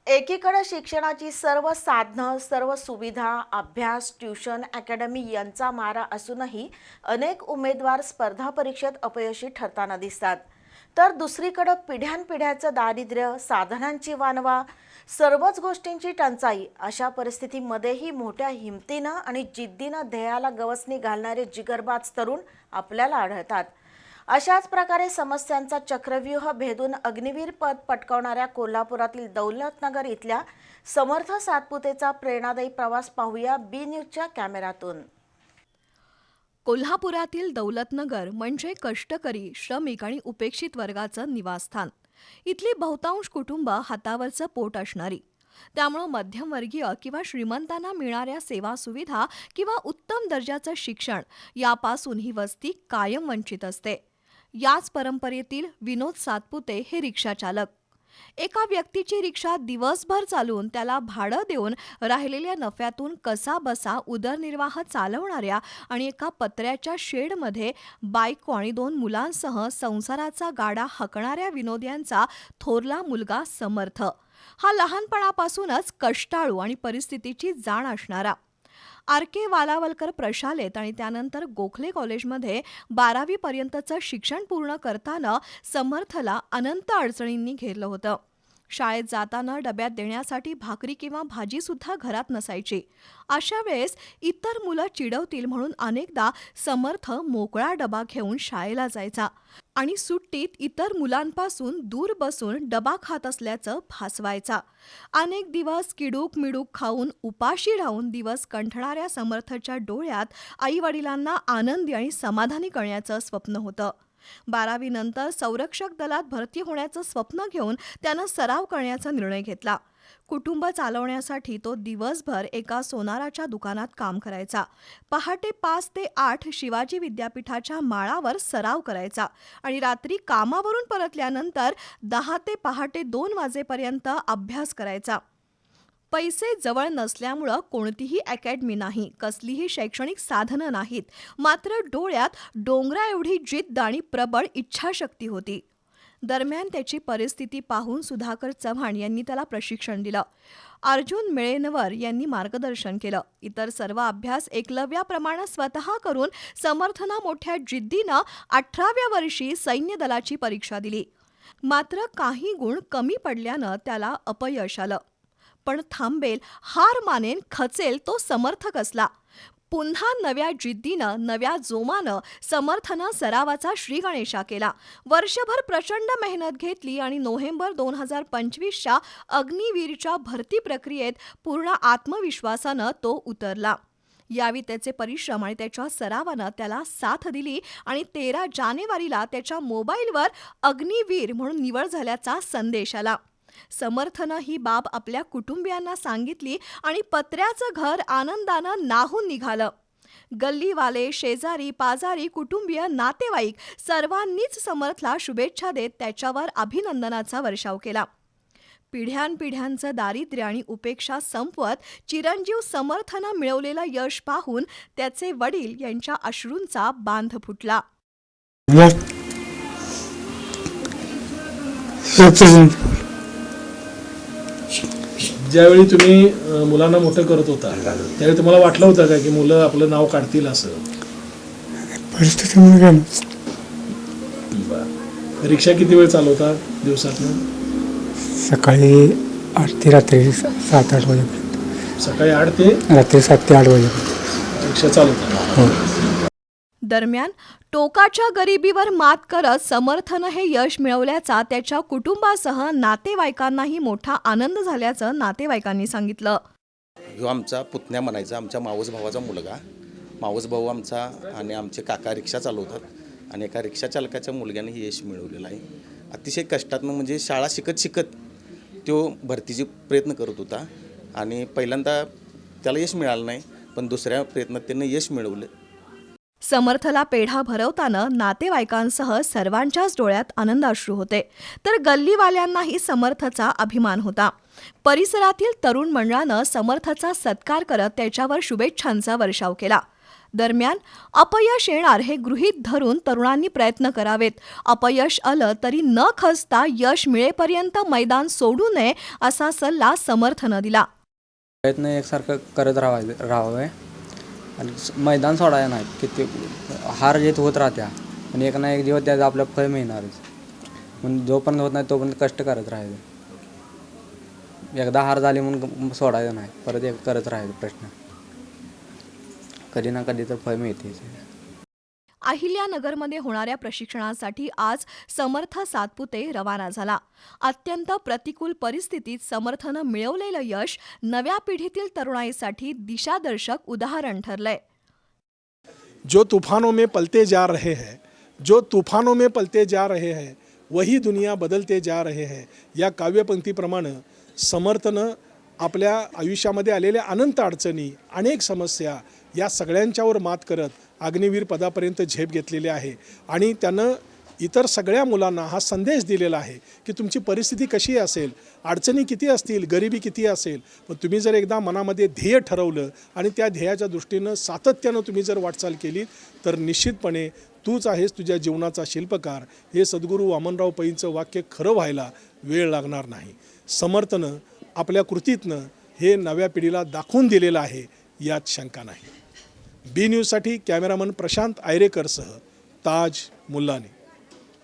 एकीकडे शिक्षणाची सर्व साधनं, सर्व सुविधा, अभ्यास, ट्यूशन, अकॅडमी यांचा मारा असूनही अनेक उमेदवार स्पर्धा परीक्षेत अपयशी ठरताना दिसतात. तर दुसरीकडे पिढ्यानपिढ्याचं दारिद्र्य, साधनांची वानवा, सर्वच गोष्टींची टंचाई अशा परिस्थितीमध्येही मोठ्या हिमतीनं आणि जिद्दीनं ध्येयाला गवसणी घालणारे जिगरबाज तरुण आपल्याला आढळतात. अशाच प्रकारे समस्यांचा चक्रव्यूह भेदून अग्निवीर पद पटकावणाऱ्या कोल्हापुरातील दौलतनगर इथल्या समर्थ सातपुतेचा प्रेरणादायी प्रवास पाहूया बी न्यूजच्या कॅमेऱ्यातून. कोल्हापुरातील दौलतनगर म्हणजे कष्टकरी, श्रमिक आणि उपेक्षित वर्गाचं निवासस्थान. इथली बहुतांश कुटुंब हातावरचं पोट असणारी. त्यामुळं मध्यमवर्गीय किंवा श्रीमंतांना मिळणाऱ्या सेवा सुविधा किंवा उत्तम दर्जाचं शिक्षण यापासून ही वस्ती कायम वंचित असते. याच परंपरेतील विनोद सातपुते हे रिक्षाचालक. एका व्यक्तीची रिक्षा दिवसभर चालवून त्याला भाडं देऊन राहिलेल्या नफ्यातून कसाबसा उदरनिर्वाह चालवणाऱ्या आणि एका पत्र्याच्या शेडमध्ये बायको आणि 2 मुलांसह संसाराचा गाडा हाकणाऱ्या विनोद यांचा थोरला मुलगा समर्थ हा लहानपणापासूनच कष्टाळू आणि परिस्थितीची जाण असणारा. आर.के. वालावलकर प्रशालेत आणि त्यानंतर गोखले कॉलेजमध्ये 12वी पर्यंतचं शिक्षण पूर्ण करताना समर्थला अनंत अडचणींनी घेरलं होतं. शाळेत जाताना डब्यात देण्यासाठी भाकरी किंवा भाजीसुद्धा घरात नसायची. अशा वेळेस इतर मुलं चिडवतील म्हणून अनेकदा समर्थ मोकळा डबा घेऊन शाळेला जायचा आणि सुट्टीत इतर मुलांपासून दूर बसून डबा खात असल्याचं भासवायचा. अनेक दिवस किडूक मिडूक खाऊन उपाशी राहून दिवस कंठणाऱ्या समर्थच्या डोळ्यात आईवडिलांना आनंदी आणि समाधानी करण्याचं स्वप्न होतं. 12वी नंतर संरक्षक दलात भरती होण्याचं स्वप्न घेऊन त्यानं सराव करण्याचा निर्णय घेतला. कुटुंब चालवण्यासाठी तो दिवसभर एका सोनाराच्या दुकानात काम करायचा. पहाटे 5 ते 8 शिवाजी विद्यापीठाच्या माळावर सराव करायचा आणि रात्री कामावरून परतल्यानंतर 10 ते पहाटे 2 वाजेपर्यंत अभ्यास करायचा. पैसे जवळ नसल्यामुळं कोणतीही अकॅडमी नाही, कसलीही शैक्षणिक साधनं नाहीत. मात्र डोळ्यात डोंगरा एवढी जिद्द आणि प्रबळ इच्छाशक्ती होती. दरम्यान त्याची परिस्थिती पाहून सुधाकर चव्हाण यांनी त्याला प्रशिक्षण दिलं. अर्जुन मेळेनवर यांनी मार्गदर्शन केलं. इतर सर्व अभ्यास एकलव्याप्रमाणे स्वतः करून समर्थनं मोठ्या जिद्दीनं 18व्या वर्षी सैन्य दलाची परीक्षा दिली. मात्र काही गुण कमी पडल्यानं त्याला अपयश आलं. पण थांबेल, हार मानेन, खचेल तो समर्थ कसला. पुन्हा नव्या जिद्दीनं, नव्या जोमानं समर्थनं सरावाचा श्रीगणेशा केला. वर्षभर प्रचंड मेहनत घेतली आणि नोव्हेंबर 2025च्या अग्निवीरच्या भरती प्रक्रियेत पूर्ण आत्मविश्वासानं तो उतरला. यावेळी त्याचे परिश्रम आणि त्याच्या सरावानं त्याला साथ दिली आणि 13 जानेवारीला त्याच्या मोबाईलवर अग्निवीर म्हणून निवड झाल्याचा संदेश आला. समर्थनं ही बाब आपल्या कुटुंबियांना सांगितली आणि पत्र्याचं घर आनंदानं नाहून निघालं. गल्लीवाले, शेजारी, पाजारी, कुटुंबीय, नातेवाईक सर्वांनीच समर्थला शुभेच्छा देत त्याच्यावर अभिनंदनाचा वर्षाव केला. पिढ्यानपिढ्यांचं दारिद्र्य आणि उपेक्षा संपवत चिरंजीव समर्थनं मिळवलेलं यश पाहून त्याचे वडील यांच्या अश्रूंचा बांध फुटला. ज्यावेळी तुम्ही मुलांना मोठं करत होता त्यावेळी तुम्हाला वाटलं होतं का की मुलं आपलं नाव काढतील असं? परिस्थितीमुळे रिक्षा किती वेळ चालवता दिवसातनं? सकाळी 8 ते रात्री 7-8 वाजेपर्यंत. सकाळी 8 ते रात्री 7 ते 8 वाजेपर्यंत रिक्षा चालवता. हो. दरम्यान टोकाच्या गरिबीवर मात करत समर्थनं हे यश मिळवल्याचा त्याच्या कुटुंबासह नातेवाईकांनाही मोठा आनंद झाल्याचं नातेवाईकांनी सांगितलं. ह्यो आमचा पुतण्या म्हणायचा, आमच्या मावस भावाचा मुलगा. मावस भाऊ आमचा आणि आमचे काका रिक्षा चालवतात आणि एका रिक्षा चालकाच्या मुलग्याने हे यश मिळवलेलं आहे. अतिशय कष्टातनं म्हणजे शाळा शिकत तो भरतीचे प्रयत्न करत होता आणि पहिल्यांदा त्याला यश मिळालं नाही, पण दुसऱ्या प्रयत्नात त्यानं यश मिळवलं. समर्थला पेढा भरवताना नातेवाईकांसह सर्वांच्याच डोळ्यात आनंदाश्रू होते. तर गल्लीवाल्यांनाही समर्थचा अभिमान होता. परिसरातील तरुण मंडळानं समर्थचा सत्कार करत त्याच्यावर शुभेच्छांचा वर्षाव केला. दरम्यान अपयश येणार हे गृहीत धरून तरुणांनी प्रयत्न करावेत. अपयश आलं तरी न खचता यश मिळेपर्यंत मैदान सोडू नये असा सल्ला समर्थनं दिला. प्रयत्न एकसारखं करत राहावे आणि मैदान सोडायचं नाही. किती हार जीत होत राहत्या पण एक ना एक दिवस त्याचं आपलं फळ मिळणारच. म्हणून जोपर्यंत होत नाही तोपर्यंत कष्ट करत राहायचं. एकदा हार झाली म्हणून सोडायचं नाही, परत एक करत राहायचं. प्रश्न कधी ना कधी तर फळ मिळते. अहिल्यानगरमध्ये होणाऱ्या प्रशिक्षणासाठी आज समर्थ सातपुते रवाना झाला. अत्यंत प्रतिकूल परिस्थितीत समर्थनं मिळवलेलं यश नव्या पिढीतील तरुणाईसाठी दिशादर्शक उदाहरण ठरलंय. जो तूफानों में पलते जा रहे हैं, जो तूफानों में पलते जा रहे हैं, वही दुनिया बदलते जा रहे हैं. या काव्यपंक्तीप्रमाणे समर्थनं आपल्या आयुष्यामध्ये आलेल्या अनंत अडचणी, अनेक समस्या या सगळ्यांच्यावर मात करत अग्निवीर पदापर्यंत झेप घेतलेली आहे. आणि त्यानं इतर सगळ्या मुलांना हा संदेश दिलेला आहे की तुमची परिस्थिती कशी असेल, अडचणी किती असतील, गरिबी किती असेल, पण तुम्ही जर एकदा मनामध्ये ध्येय ठरवलं आणि त्या ध्येयाच्या दृष्टीनं सातत्यानं तुम्ही जर वाटचाल केली तर निश्चितपणे तूच आहेस तुझ्या जीवनाचा शिल्पकार. हे सद्गुरू वामनराव पैंचं वाक्य खरं व्हायला वेळ लागणार नाही. समर्थनं आपल्या कृतीतनं हे नव्या पिढीला दाखवून दिलेलं आहे, यात शंका नाही. बी न्यूजसाठी कॅमेरामन प्रशांत आयरेकरसह ताज मुल्लानी.